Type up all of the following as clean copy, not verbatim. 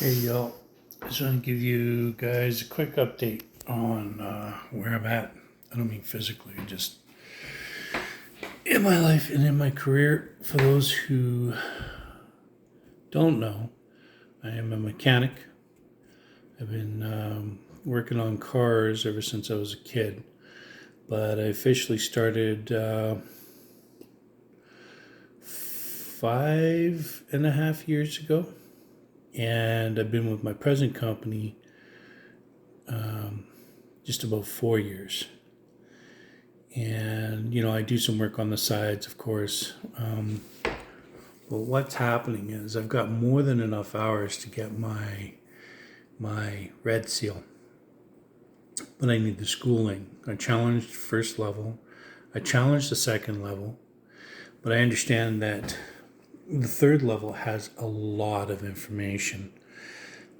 Hey y'all, I just want to give you guys a quick update on where I'm at. I don't mean physically, just in my life and in my career. For those who don't know, I am a mechanic. I've been working on cars ever since I was a kid, but I officially started 5.5 years ago, and I've been with my present company just about 4 years. And I do some work on the sides, of course. But what's happening is I've got more than enough hours to get my red seal, but I need the schooling. I challenged first level, I challenged the second level, but I understand that the third level has a lot of information,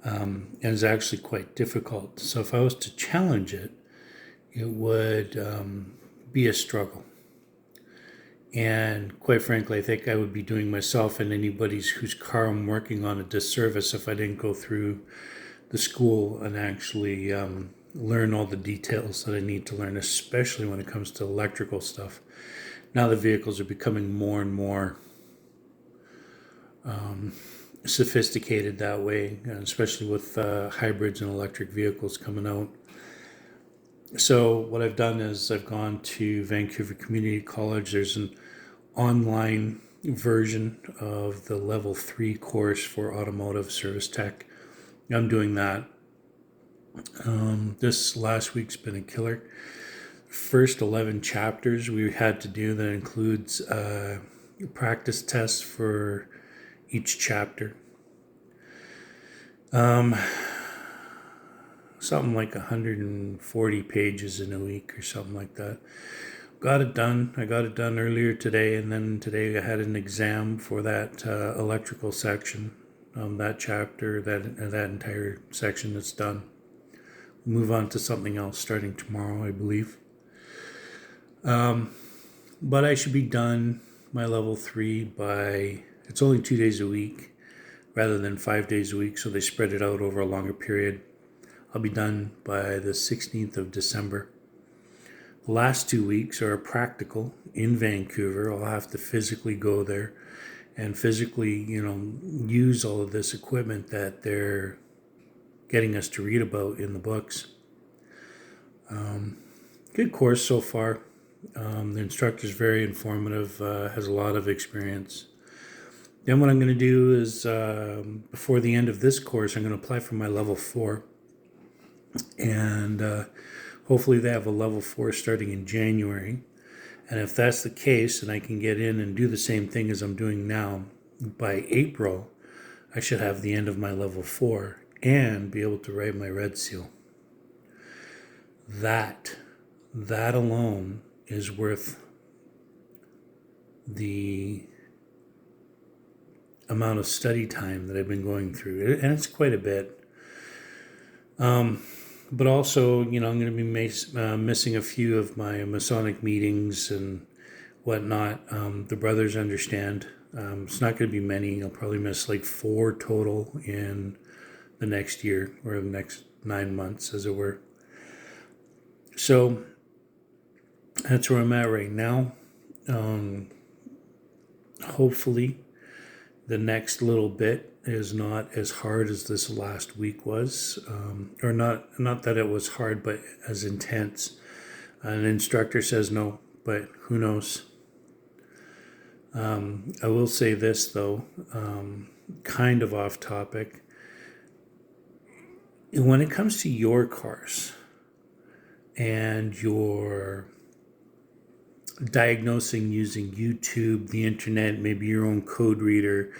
and is actually quite difficult. So if I was to challenge it, it would be a struggle. And quite frankly, I think I would be doing myself and anybody whose car I'm working on a disservice if I didn't go through the school and actually learn all the details that I need to learn, especially when it comes to electrical stuff. Now the vehicles are becoming more and more sophisticated that way, especially with hybrids and electric vehicles coming out. So what I've done is I've gone to Vancouver Community College. There's an online version of the level 3 course for automotive service tech. I'm doing that. This last week's been a killer. First 11 chapters we had to do, that includes practice tests for each chapter. Something like 140 pages in a week or something like that. Got it done. I got it done earlier today, and then today I had an exam for that electrical section, that chapter, that entire section that's done. We'll move on to something else starting tomorrow, I believe. But I should be done my level 3 by, it's only 2 days a week rather than 5 days a week, so they spread it out over a longer period. I'll be done by the 16th of December. The last 2 weeks are practical in Vancouver. I'll have to physically go there and physically, use all of this equipment that they're getting us to read about in the books. Good course so far. The instructor's very informative, has a lot of experience. Then what I'm going to do is, before the end of this course, I'm going to apply for my level 4. And hopefully they have a level 4 starting in January. And if that's the case, and I can get in and do the same thing as I'm doing now, by April, I should have the end of my level 4 and be able to write my red seal. That alone is worth the amount of study time that I've been going through. And it's quite a bit. But also, I'm going to be missing a few of my Masonic meetings and whatnot. The brothers understand. It's not going to be many. I'll probably miss like 4 total in the next year, or the next 9 months, as it were. So that's where I'm at right now. Hopefully the next little bit is not as hard as this last week was, or not that it was hard, but as intense. An instructor says no, but who knows. I will say this though, kind of off topic. When it comes to your cars and your diagnosing using YouTube, the internet, maybe your own code reader,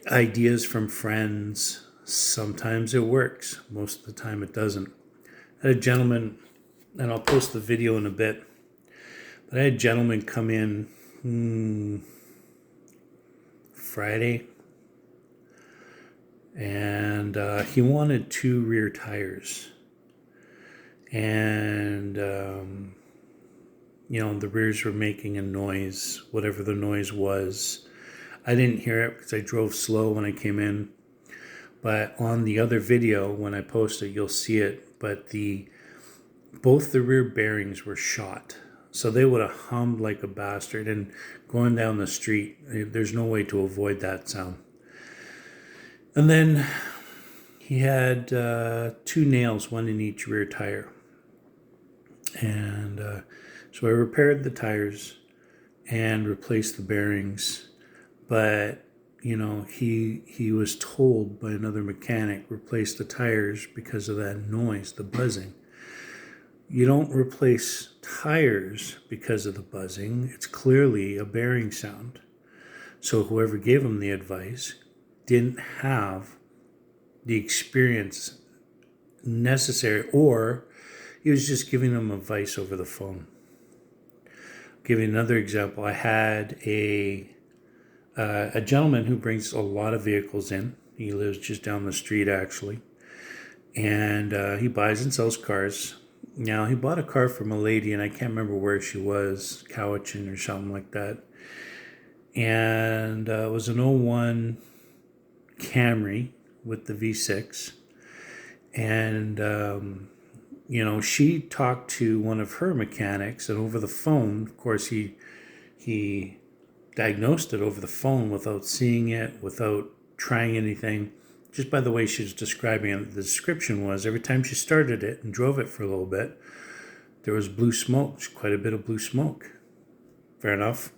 ideas from friends, sometimes it works. Most of the time it doesn't. I had a gentleman, and I'll post the video in a bit, but I had a gentleman come in Friday, and he wanted 2 rear tires. And the rears were making a noise, whatever the noise was. I didn't hear it because I drove slow when I came in. but on the other video, when I post it, you'll see it. But both the rear bearings were shot. So they would have hummed like a bastard. And going down the street, there's no way to avoid that sound. And then he had 2 nails, one in each rear tire. And so I repaired the tires and replaced the bearings. But, he was told by another mechanic, replace the tires because of that noise, the buzzing. You don't replace tires because of the buzzing. It's clearly a bearing sound. So whoever gave him the advice didn't have the experience necessary, or he was just giving them advice over the phone. I'll give you another example. I had a gentleman who brings a lot of vehicles in. He lives just down the street, actually. And he buys and sells cars. Now, he bought a car from a lady, and I can't remember where she was, Cowichan or something like that. And it was an '01 Camry with the V6. And, she talked to one of her mechanics, and over the phone, of course, he diagnosed it over the phone without seeing it, without trying anything. Just by the way she was describing it, the description was every time she started it and drove it for a little bit, there was blue smoke, quite a bit of blue smoke. Fair enough.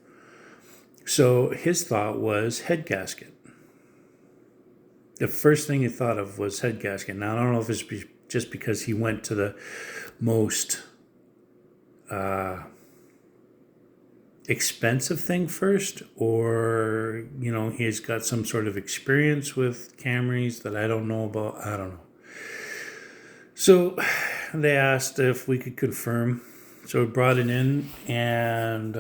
So his thought was head gasket. The first thing he thought of was head gasket. Now, I don't know if it's just because he went to the most expensive thing first, or he's got some sort of experience with Camrys that I don't know about. I don't know. So they asked if we could confirm. So we brought it in, and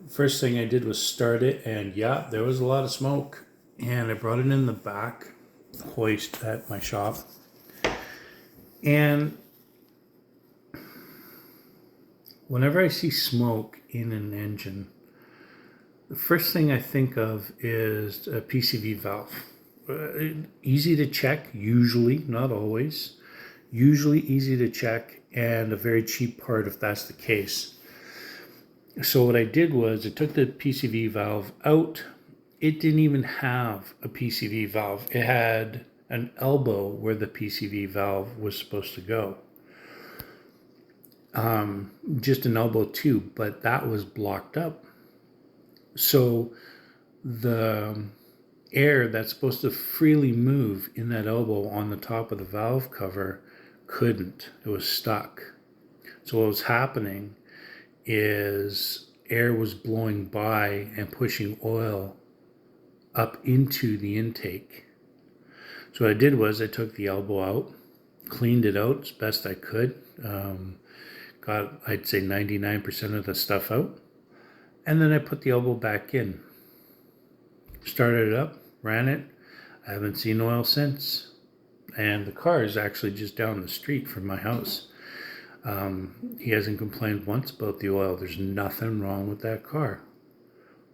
first thing I did was start it, and yeah, there was a lot of smoke. And I brought it in the back hoist at my shop, and whenever I see smoke in an engine, the first thing I think of is a PCV valve. Easy to check, usually, not always. Usually easy to check, and a very cheap part if that's the case. So what I did was I took the PCV valve out. It didn't even have a PCV valve. It had an elbow where the PCV valve was supposed to go. Just an elbow tube, but that was blocked up. So the air that's supposed to freely move in that elbow on the top of the valve cover couldn't. It was stuck. So what was happening is air was blowing by and pushing oil up into the intake. So what I did was I took the elbow out, cleaned it out as best I could, got, I'd say, 99% of the stuff out, and then I put the elbow back in. Started it up, ran it. I haven't seen oil since. And the car is actually just down the street from my house. He hasn't complained once about the oil. There's nothing wrong with that car.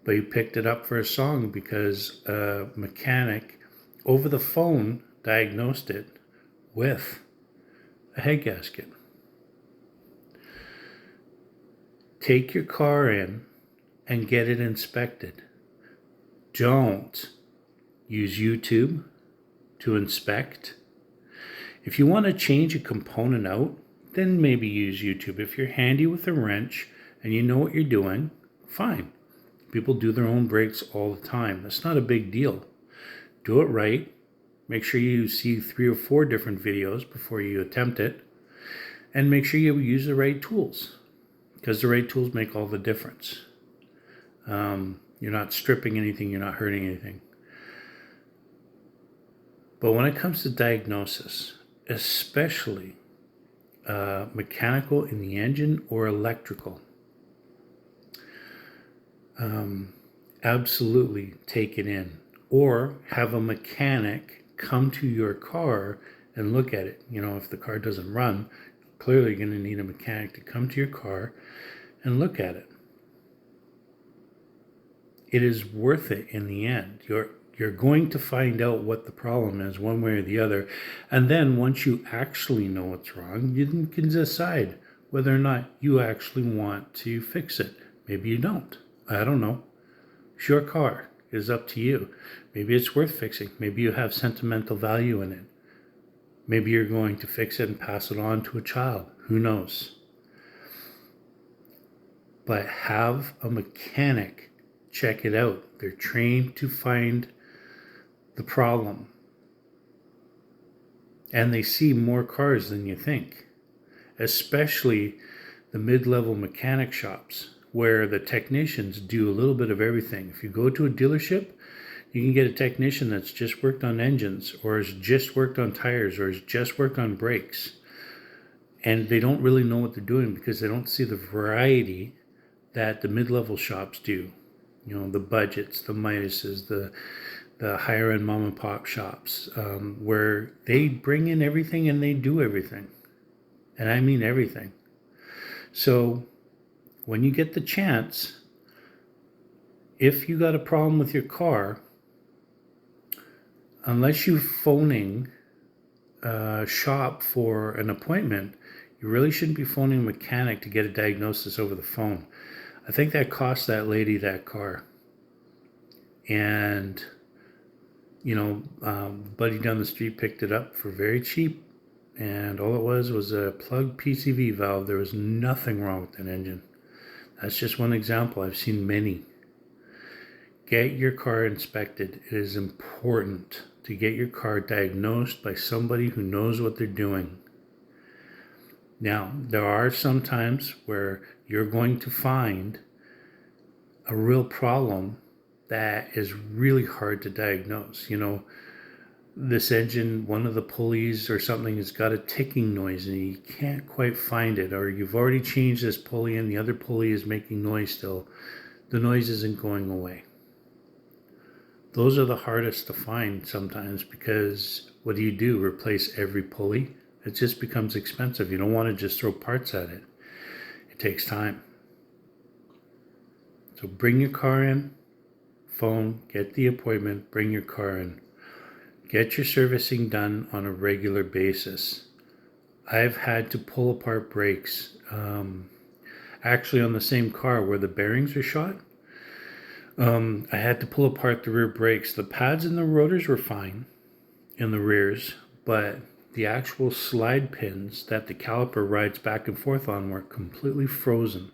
But he picked it up for a song because a mechanic over the phone diagnosed it with a head gasket. Take your car in and get it inspected. Don't use YouTube to inspect. If you want to change a component out, then maybe use YouTube. If you're handy with a wrench and you know what you're doing, fine. People do their own brakes all the time. That's not a big deal. Do it right. Make sure you see 3 or 4 different videos before you attempt it. And make sure you use the right tools, because the right tools make all the difference. You're not stripping anything. You're not hurting anything. But when it comes to diagnosis, especially mechanical in the engine or electrical, absolutely take it in, or have a mechanic come to your car and look at it. If the car doesn't run, clearly you're going to need a mechanic to come to your car and look at it. It is worth it in the end. You're going to find out what the problem is one way or the other. And then once you actually know what's wrong, you can decide whether or not you actually want to fix it. Maybe you don't. I don't know. It's your car. It is up to you. Maybe it's worth fixing. Maybe you have sentimental value in it. Maybe you're going to fix it and pass it on to a child. Who knows? But have a mechanic check it out. They're trained to find the problem. And they see more cars than you think, especially the mid-level mechanic shops where the technicians do a little bit of everything. If you go to a dealership, you can get a technician that's just worked on engines or has just worked on tires or has just worked on brakes. And they don't really know what they're doing because they don't see the variety that the mid-level shops do. You know, the Budgets, the Midases, the higher-end mom and pop shops, where they bring in everything and they do everything. And I mean everything. So when you get the chance, if you got a problem with your car, unless you're phoning a shop for an appointment, you really shouldn't be phoning a mechanic to get a diagnosis over the phone. I think that cost that lady that car. And, buddy down the street picked it up for very cheap. And all it was a plugged PCV valve. There was nothing wrong with that engine. That's just one example. I've seen many. Get your car inspected. It is important to get your car diagnosed by somebody who knows what they're doing. Now, there are some times where you're going to find a real problem that is really hard to diagnose. This engine, one of the pulleys or something has got a ticking noise and you can't quite find it, or you've already changed this pulley and the other pulley is making noise still. The noise isn't going away. Those are the hardest to find sometimes because what do? Replace every pulley? It just becomes expensive. You don't want to just throw parts at it. It takes time. So bring your car in, phone, get the appointment, bring your car in. Get your servicing done on a regular basis. I've had to pull apart brakes, actually on the same car where the bearings are shot. I had to pull apart the rear brakes. The pads and the rotors were fine in the rears, but the actual slide pins that the caliper rides back and forth on were completely frozen.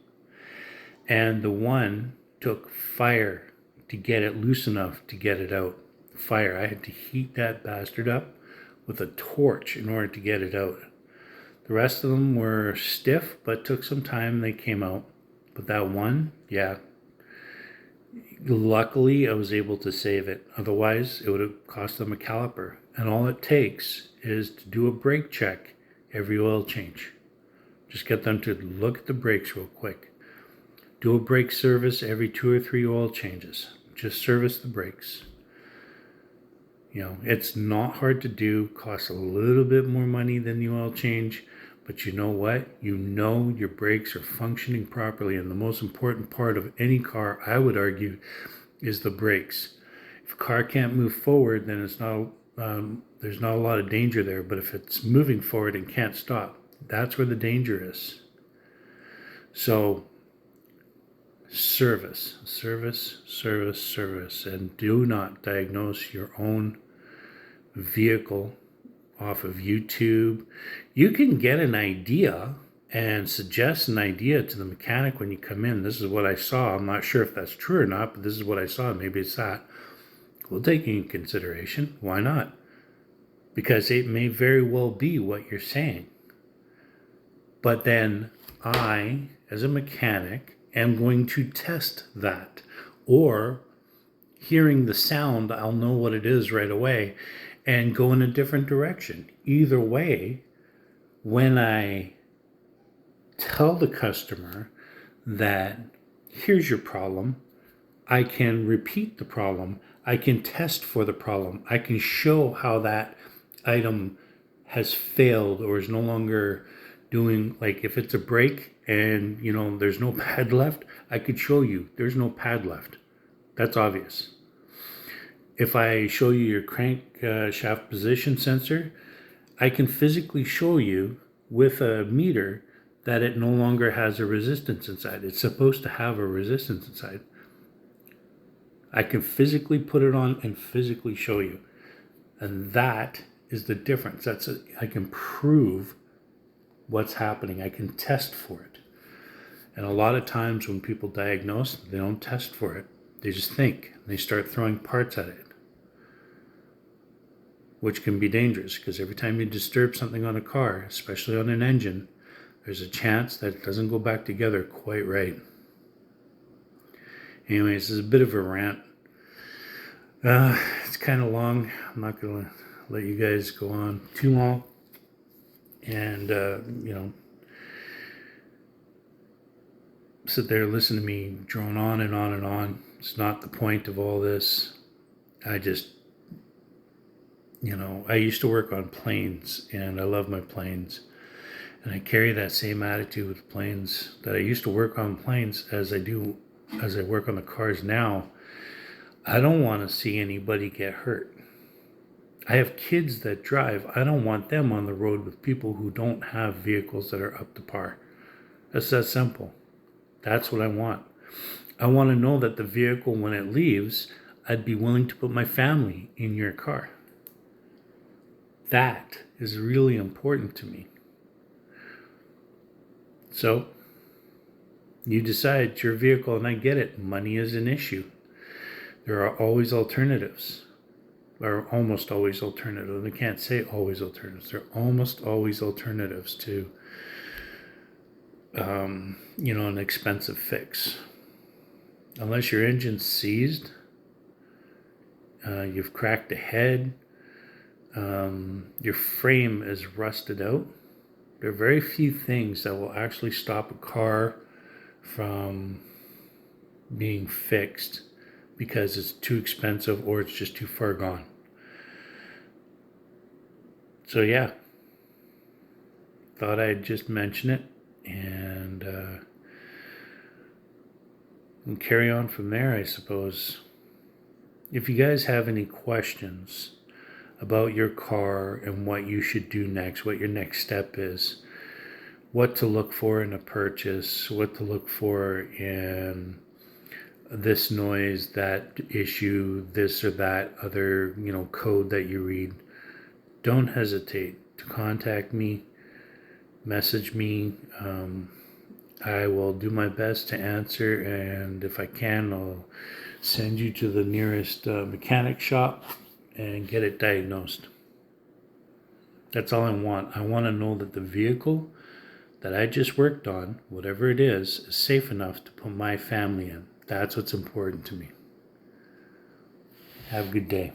And the one took fire to get it loose enough to get it out. Fire. I had to heat that bastard up with a torch in order to get it out. The rest of them were stiff, but took some time. They came out. But that one, yeah. Luckily, I was able to save it. Otherwise, it would have cost them a caliper. And all it takes is to do a brake check every oil change. Just get them to look at the brakes real quick. Do a brake service every 2 or 3 oil changes. Just service the brakes. It's not hard to do, costs a little bit more money than the oil change, but you know what? Your brakes are functioning properly, and the most important part of any car, I would argue, is the brakes. If a car can't move forward, then there's not a lot of danger there, but if it's moving forward and can't stop, that's where the danger is. So, service, and do not diagnose your own vehicle off of YouTube. You can get an idea and suggest an idea to the mechanic when you come in. This is what I saw. I'm not sure if that's true or not, but this is what I saw. Maybe it's that. We'll take it in consideration. Why not? Because it may very well be what you're saying. But then I, as a mechanic, am going to test that. Or hearing the sound, I'll know what it is right away and go in a different direction. Either way, when I tell the customer that here's your problem, I can repeat the problem. I can test for the problem. I can show how that item has failed or is no longer doing, like if it's a brake and there's no pad left, I could show you there's no pad left. That's obvious. If I show you your crank shaft position sensor, I can physically show you with a meter that it no longer has a resistance inside. It's supposed to have a resistance inside. I can physically put it on and physically show you. And that is the difference. I can prove what's happening. I can test for it. And a lot of times when people diagnose, they don't test for it. They just think. They start throwing parts at it, which can be dangerous because every time you disturb something on a car, especially on an engine, there's a chance that it doesn't go back together quite right. Anyways, this is a bit of a rant. It's kind of long. I'm not going to let you guys go on too long. And, sit there, listen to me drone on and on and on. It's not the point of all this. I just, I used to work on planes and I love my planes. And I carry that same attitude with planes that I used to work on planes as I work on the cars now. I don't want to see anybody get hurt. I have kids that drive. I don't want them on the road with people who don't have vehicles that are up to par. It's that simple. That's what I want. I want to know that the vehicle, when it leaves, I'd be willing to put my family in your car. That is really important to me. So, you decide it's your vehicle, and I get it. Money is an issue. There are always alternatives. Or almost always alternatives. I can't say always alternatives. There are almost always alternatives to, an expensive fix. Unless your engine's seized, you've cracked a head, your frame is rusted out. There are very few things that will actually stop a car from being fixed because it's too expensive or it's just too far gone. So yeah, thought I'd just mention it and we'll carry on from there, I suppose. If you guys have any questions about your car and what you should do next, what your next step is, what to look for in a purchase, what to look for in this noise, that issue, this or that other, code that you read, don't hesitate to contact me, message me. I will do my best to answer, and if I can, I'll send you to the nearest mechanic shop and get it diagnosed. That's all I want. I want to know that the vehicle that I just worked on, whatever it is safe enough to put my family in. That's what's important to me. Have a good day.